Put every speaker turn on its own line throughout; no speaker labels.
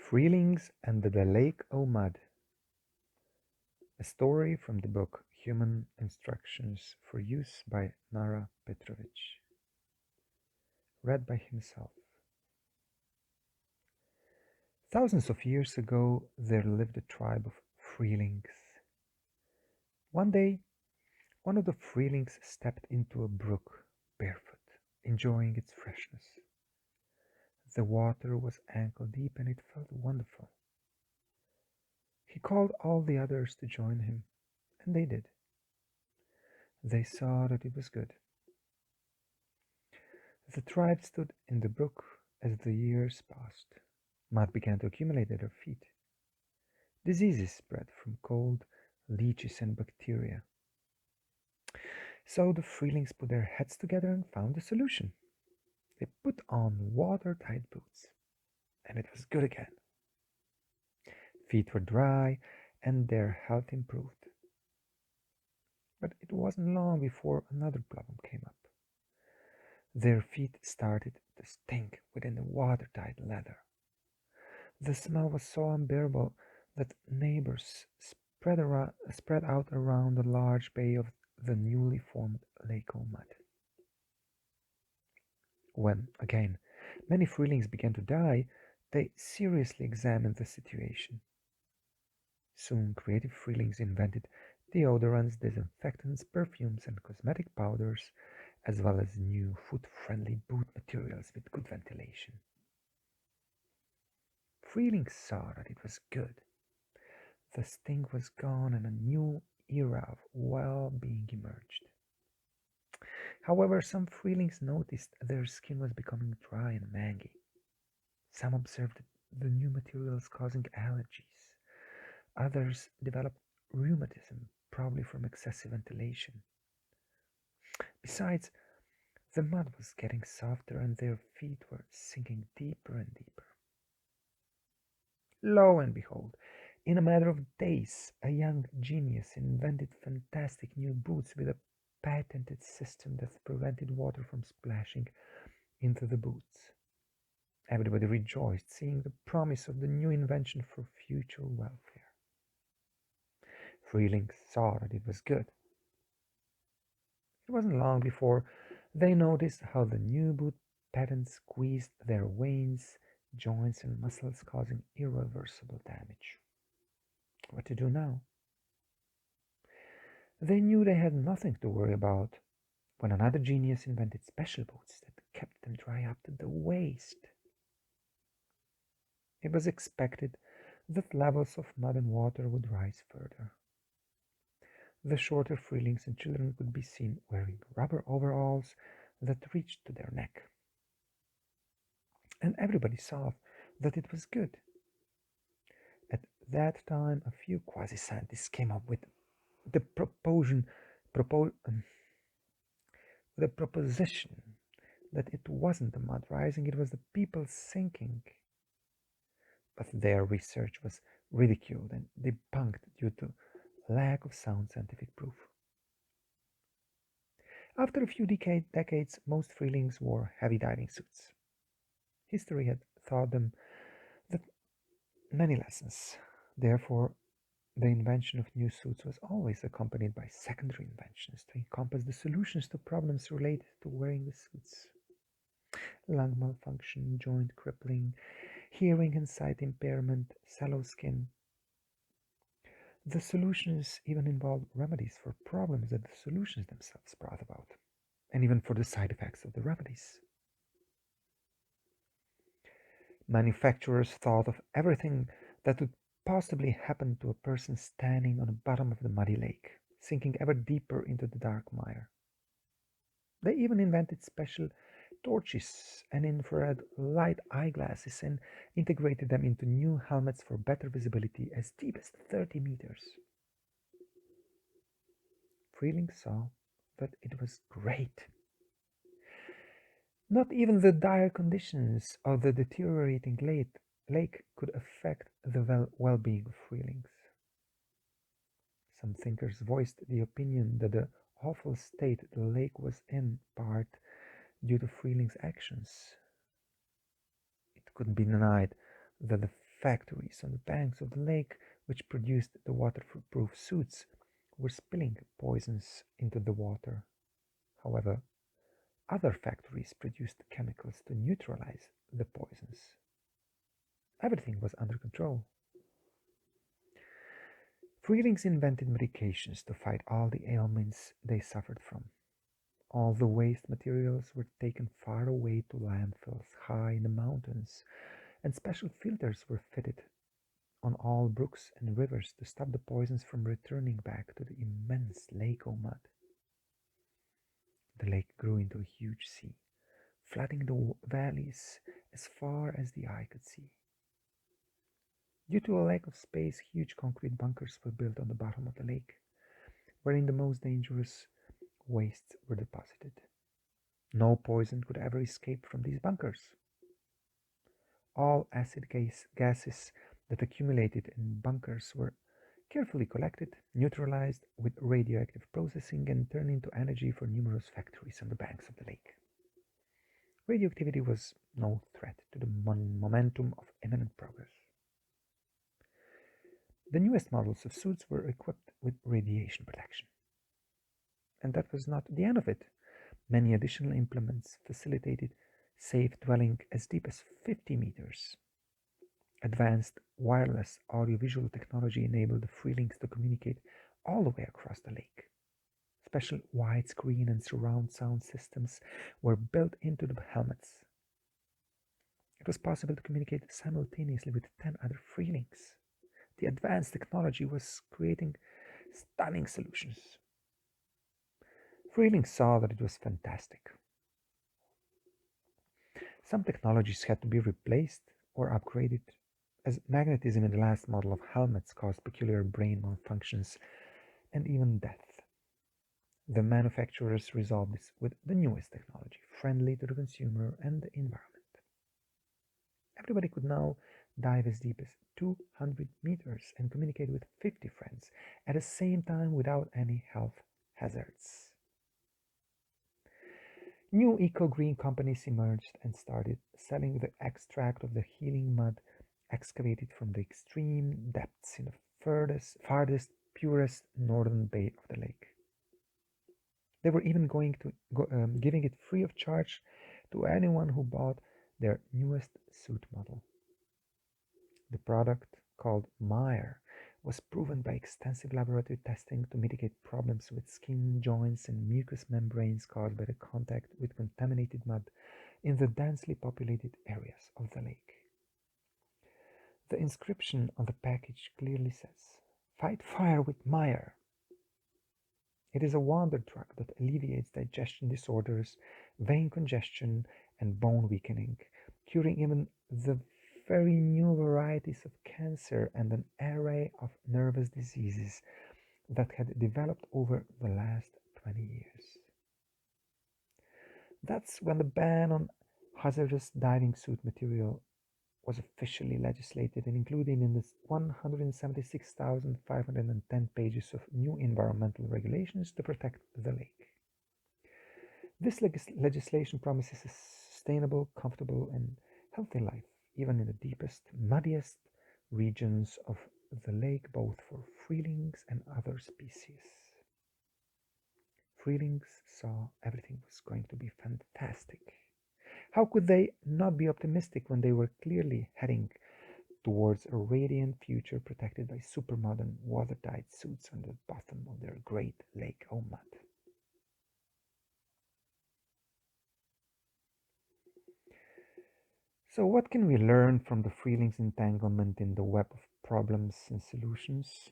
Freelings and the Lake o' Mud, a story from the book Human Instructions for Use by Nara Petrovich, read by himself. Thousands of years ago, there lived a tribe of Freelings. One day, one of the Freelings stepped into a brook barefoot, enjoying its freshness. The water was ankle deep and it felt wonderful. He called all the others to join him, and they did. They saw that it was good. The tribe stood in the brook as the years passed. Mud began to accumulate at their feet. Diseases spread from cold, leeches, and bacteria. So the Freelings put their heads together and found a solution. They put on watertight boots, and it was good again. Feet were dry, and their health improved. But it wasn't long before another problem came up. Their feet started to stink within the watertight leather. The smell was so unbearable that neighbors spread out around the large bay of the newly formed Lake Omad. When, again, many Freelings began to die, they seriously examined the situation. Soon, creative Freelings invented deodorants, disinfectants, perfumes, and cosmetic powders, as well as new foot-friendly boot materials with good ventilation. Freelings saw that it was good. The stink was gone and a new era of well-being emerged. However, some Freelings noticed their skin was becoming dry and mangy. Some observed the new materials causing allergies. Others developed rheumatism, probably from excessive ventilation. Besides, the mud was getting softer and their feet were sinking deeper and deeper. Lo and behold, in a matter of days, a young genius invented fantastic new boots with a patented system that prevented water from splashing into the boots. Everybody rejoiced, seeing the promise of the new invention for future welfare. Freelings saw that it was good. It wasn't long before they noticed how the new boot patent squeezed their veins, joints, and muscles, causing irreversible damage. What to do now? They knew they had nothing to worry about when another genius invented special boots that kept them dry up to the waist. It was expected that levels of mud and water would rise further. The shorter Freelings and children could be seen wearing rubber overalls that reached to their neck. And everybody saw that it was good. At that time, a few quasi-scientists came up with the propo- um, the proposition that it wasn't the mud rising, it was the people sinking. But their research was ridiculed and debunked due to lack of sound scientific proof. After a few decades, most Freelings wore heavy diving suits. History had taught them that many lessons. Therefore, the invention of new suits was always accompanied by secondary inventions to encompass the solutions to problems related to wearing the suits. Lung malfunction, joint crippling, hearing and sight impairment, sallow skin. The solutions even involved remedies for problems that the solutions themselves brought about, and even for the side effects of the remedies. Manufacturers thought of everything that would possibly happen to a person standing on the bottom of the muddy lake, sinking ever deeper into the dark mire. They even invented special torches and infrared light eyeglasses and integrated them into new helmets for better visibility as deep as 30 meters. Freeling saw that it was great. Not even the dire conditions of the deteriorating lake could affect the well-being of Freelings. Some thinkers voiced the opinion that the awful state the lake was in part due to Freeling's actions. It couldn't be denied that the factories on the banks of the lake, which produced the waterproof suits, were spilling poisons into the water. However, other factories produced chemicals to neutralize the poisons. Everything was under control. Freelings invented medications to fight all the ailments they suffered from. All the waste materials were taken far away to landfills high in the mountains, and special filters were fitted on all brooks and rivers to stop the poisons from returning back to the immense lake of mud. The lake grew into a huge sea, flooding the valleys as far as the eye could see. Due to a lack of space, huge concrete bunkers were built on the bottom of the lake, wherein the most dangerous wastes were deposited. No poison could ever escape from these bunkers. All acid gases that accumulated in bunkers were carefully collected, neutralized with radioactive processing, and turned into energy for numerous factories on the banks of the lake. Radioactivity was no threat to the momentum of imminent progress. The newest models of suits were equipped with radiation protection. And that was not the end of it. Many additional implements facilitated safe dwelling as deep as 50 meters. Advanced wireless audiovisual technology enabled the Freelings to communicate all the way across the lake. Special widescreen and surround sound systems were built into the helmets. It was possible to communicate simultaneously with 10 other Freelings. The advanced technology was creating stunning solutions. Freelings saw that it was fantastic. Some technologies had to be replaced or upgraded, as magnetism in the last model of helmets caused peculiar brain malfunctions and even death. The manufacturers resolved this with the newest technology, friendly to the consumer and the environment. Everybody could now dive as deep as 200 meters and communicate with 50 friends at the same time without any health hazards. New eco-green companies emerged and started selling the extract of the healing mud excavated from the extreme depths in the farthest, purest northern bay of the lake. They were even giving it free of charge to anyone who bought their newest suit model. The product, called Meyer, was proven by extensive laboratory testing to mitigate problems with skin, joints, and mucous membranes caused by the contact with contaminated mud in the densely populated areas of the lake. The inscription on the package clearly says, "Fight fire with Meyer." It is a wonder drug that alleviates digestion disorders, vein congestion, and bone weakening, curing even the very new varieties of cancer and an array of nervous diseases that had developed over the last 20 years. That's when the ban on hazardous diving suit material was officially legislated and included in the 176,510 pages of new environmental regulations to protect the lake. This legislation promises a sustainable, comfortable, and healthy life, even in the deepest, muddiest regions of the lake, both for freelings and other species. Freelings saw everything was going to be fantastic. How could they not be optimistic when they were clearly heading towards a radiant future protected by supermodern watertight suits on the bottom of their great lake of mud? So, what can we learn from the Freelings' entanglement in the web of problems and solutions?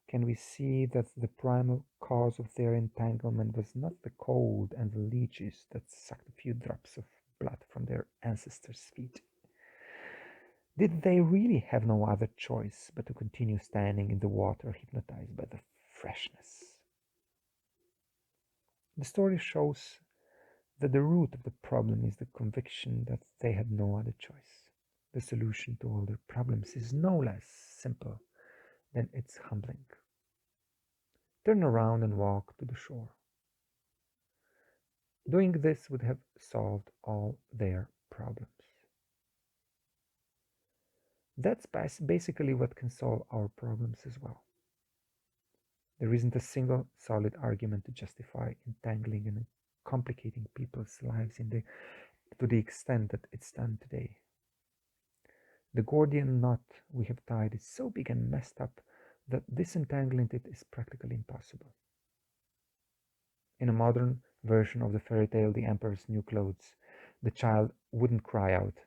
Can we see that the primal cause of their entanglement was not the cold and the leeches that sucked a few drops of blood from their ancestors' feet? Did they really have no other choice but to continue standing in the water, hypnotized by the freshness? The story shows that the root of the problem is the conviction that they had no other choice. The solution to all their problems is no less simple than it's humbling. Turn around and walk to the shore. Doing this would have solved all their problems. That's basically what can solve our problems as well. There isn't a single solid argument to justify entangling and complicating people's lives to the extent that it's done today. The Gordian knot we have tied is so big and messed up that disentangling it is practically impossible. In a modern version of the fairy tale, The Emperor's New Clothes, the child wouldn't cry out,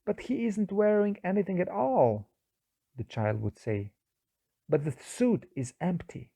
"But he isn't wearing anything at all." The child would say, "But the suit is empty."